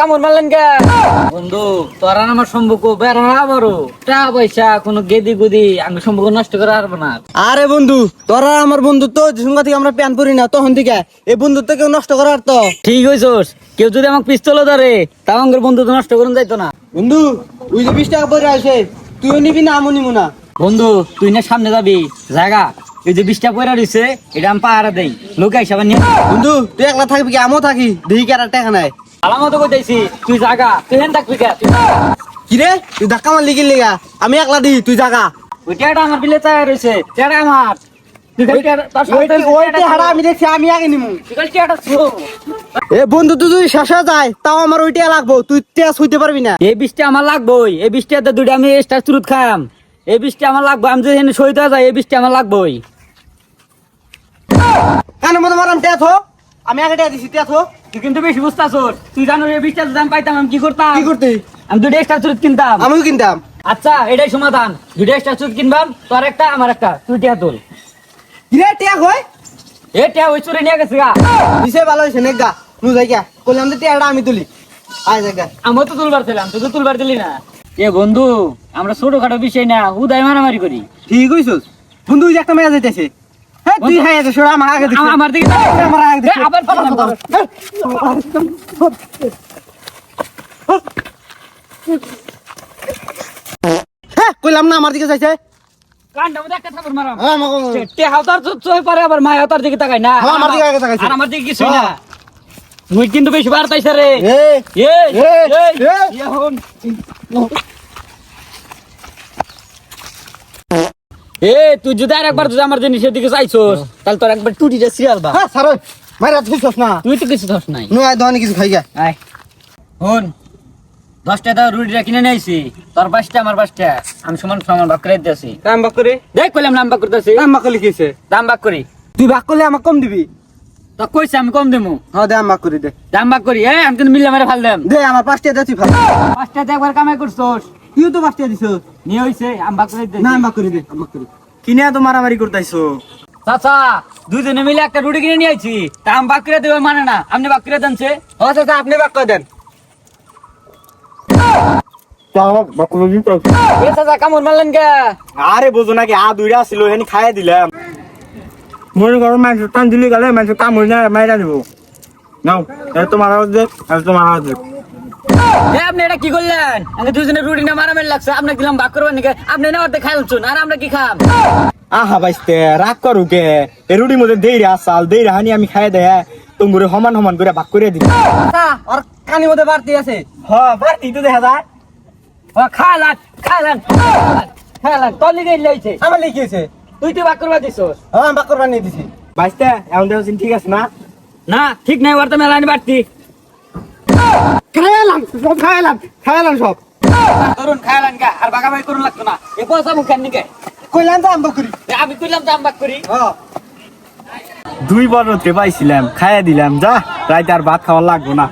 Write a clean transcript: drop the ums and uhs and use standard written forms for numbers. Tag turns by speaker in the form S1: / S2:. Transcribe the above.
S1: কামড় মারলেন কে বন্ধু? তোরা আমার সম্পর্ক বেড়া বড় টাকা পয়সা কোনো গেদি গুদি আমি সম্পর্ক নষ্ট করে পারবো না।
S2: আরে বন্ধু, তোরা আমার বন্ধুত্ব সঙ্গে থেকে আমরা প্যান পরি না, তখন থেকে এই বন্ধুত্ব কেউ নষ্ট করার তো।
S1: ঠিক হইছস, কেউ যদি আমাকে পিস্তল ধরে তাও আমার বন্ধুত্ব নষ্ট করুন যাইতো না।
S2: বন্ধু, ওই যে 20 টাকা পরে আছে, তুইও নিবি না আমও নিবো না?
S1: বন্ধু তুই না সামনে যাবি জায়গা, এই যে 20টা পয়রা রয়েছে এটা আমি পাহারা দেই, লোক হিসাবে নিয়ে।
S2: বন্ধু, তুই একলা থাকবি কি আমও থাকি? দেখি কার টাকা নাই।
S1: আলামত কইতেছি তুই জায়গা, তুই হেন থাকবি কে?
S2: কি রে, তুই ধাক্কা মারলি কি লেগা? আমি একলা দিই, তুই জাগা।
S1: ওই টেয়াটা আমার বিলে চায় রয়েছে, টেয়াটা আমার। তুই খালি
S2: হারা আমি দেখছি, আমি আগে নিমু।
S1: তুই খালি টেয়াটা ছো।
S2: এ বন্ধু, তুই যদি শেষে যায় তাও আমার ওইটা লাগবো, তুই তেজ হইতে পারবি না।
S1: এই 20টা আমার লাগবেই, এই 20টাতে দুইটা আমি এক্সট্রা চুরুত খাম। এই 20টা আমার লাগবে, আমি যদি সহিত যাই এই 20টা আমার লাগবেই।
S2: কানের মতো মারাম তেজ হো, আমি আগে টেয়া দিছি, তেজ হো।
S1: তুই কিন্তু বেশি বুঝতাছ, তুই জানো এই 20টা যদি আমি পাইতাম আমি কি করতাম?
S2: কি করতে?
S1: আমি দুইটা এক্সট্রা চুরুত কিনতাম।
S2: আমিও কিনতাম।
S1: আচ্ছা এটাই সমাধান, দুইটা এক্সট্রা চুরুত কিনবাম, তোর একটা আমার একটা, তুই টিয়া তোল।
S2: কি রে, টেয়া হয়?
S1: এ টিয়া ওই চুরি নিয়ে গেছে গা।
S2: দিছে ভালো হয়েছে নেগা, নু যাইগা কইলাম যে টেয়াটা আমি তুলি। আয় জায়গা।
S1: আমিও তো তুলবার ছিলাম, তুই তো তুলবার দিলি না। এ বন্ধু, আমরা ছোটখাটো বিষয় না উদয় মারামারি করি।
S2: ঠিক হইছস বন্ধু, ওই যে একটা মেয়ে যাইতেছে। হ্যাঁ, তুই হাই আছে, সরা আমার আগে দেখছিস।
S1: আমার দিকে
S2: আমার আগে দেখছিস।
S1: আবার
S2: হ্যাঁ, কইলাম না আমার দিকে যাইছে।
S1: কান্ডা মধ্যে একটা থাপড় মারাম।
S2: হ্যাঁ, আমাকে
S1: তে হাওতার চোয় পারে, আবার মায় হাওতার দিকে তাকাই না।
S2: হ্যাঁ, আমার দিকে আগে তাকাইছে।
S1: আর আমার দিকে কিছুই না। মুই কিন্তু বেশি বার তাইছে রে।
S2: এ
S1: এ
S2: এ,
S1: এ
S2: এ।
S1: এখন এ তুই যদি আর একবার যদি আমার জিনিসের দিকে চাইছস তাহলে তোর একবার টুটিটা সিরিয়াল বা।
S2: হ্যাঁ স্যার, মাইরা তুইছস না।
S1: তুই তো কিছু ধস নাই।
S2: নু আয় দহনি কিছু খাই গা।
S1: আয় হন, 10টা দাও রুটিটা কিনে নিয়েছি, তোর 5টা আমার 5টা, আমি সমান সমান ভাগ করে দিতেছি।
S2: দাম বাক করে।
S1: দেখ কইলাম নাম ভাগ করতেছি,
S2: দাম বাক করলে কিছে?
S1: দাম ভাগ করি।
S2: তুই ভাগ করলে আমাকে কম দিবি।
S1: তো কইছে আমি কম দেবো,
S2: হ্যাঁ, দাম ভাগ করে দে।
S1: দাম ভাগ করি। আমি কিন্তু মিলে মেরে ফাল দেম।
S2: দে আমার 5 টাকা দে, তুই ভাগ।
S1: 5টাতে একবার কামাই করছস,
S2: তুইও তো 5 টাকা দিছস।
S1: নিয়ে হইছে আমি ভাগ করে দিতেছি।
S2: না, ভাগ করে দে, ভাগ করে। কিনে তো মারামারি করতাইছো।
S1: চাচা দুইজনে মিলে একটা রুটি কিনে নিয়ে আইছি, তা আমি ভাগ করে দেবে মানে না, আপনি ভাগ করে দেনছে।
S2: ও চাচা, আপনি ভাগ করে দেন।
S1: এ চাচা কামড় মারলেন কে?
S2: আরে বোঝো নাকি, দুইটা ছিল হেনি খাইয়ে দিলাম। মনে করো মাংস টান দিলি গেলে মাংস কামড় না মাইরা দিব। নাও, তোমার আওয়াজ দে, আর তোমার আওয়াজ দে।
S1: এ আপনি এটা কি করলেন? আমি দুইজনে রুটি না মারামারি লাগছে, আপনাকে দিলাম ভাগ করবেন নাকি? আপনি না অর্ধেক খাইলছুন, আর আমরা কি খাম?
S2: আহা বাইস্তে রাগ করু কে? এ রুটির মধ্যে দেইরা আসাল, দেইরা হানি আমি খাইয়ে দেয়, তোমারে সমান সমান করে ভাগ করে দিই। আর কানির মধ্যে বাড়তি আছে। হ্যাঁ, বাড়তি তো দেখা যায়।
S1: খাইলান খাইলান খাইলান, তোর লিগে লইছে,
S2: আমার লিখেছে।
S1: তুই তো ভাগ করবা দিছস।
S2: হ্যাঁ, ভাগ করবার নিয়ে দিছি। বাইস্তে এখন দেখছেন ঠিক আছে না?
S1: না ঠিক নাই, ওর তো মেলানি বাড়তি।
S2: খাইলাম সব, খাইলাম সব।
S1: ধরুন খাইলান গা, আর বাগাবাগি করুন লাগতো না। এ পয়সা মুখের নিকে
S2: কইলাম তো আমি করি।
S1: আমি কইলাম দাম ভাগ করি।
S2: হ্যাঁ,
S3: 2 বড় পাইছিলাম, খাইয়া দিলাম, যা রাইতে আর ভাত খাওয়া লাগবো না।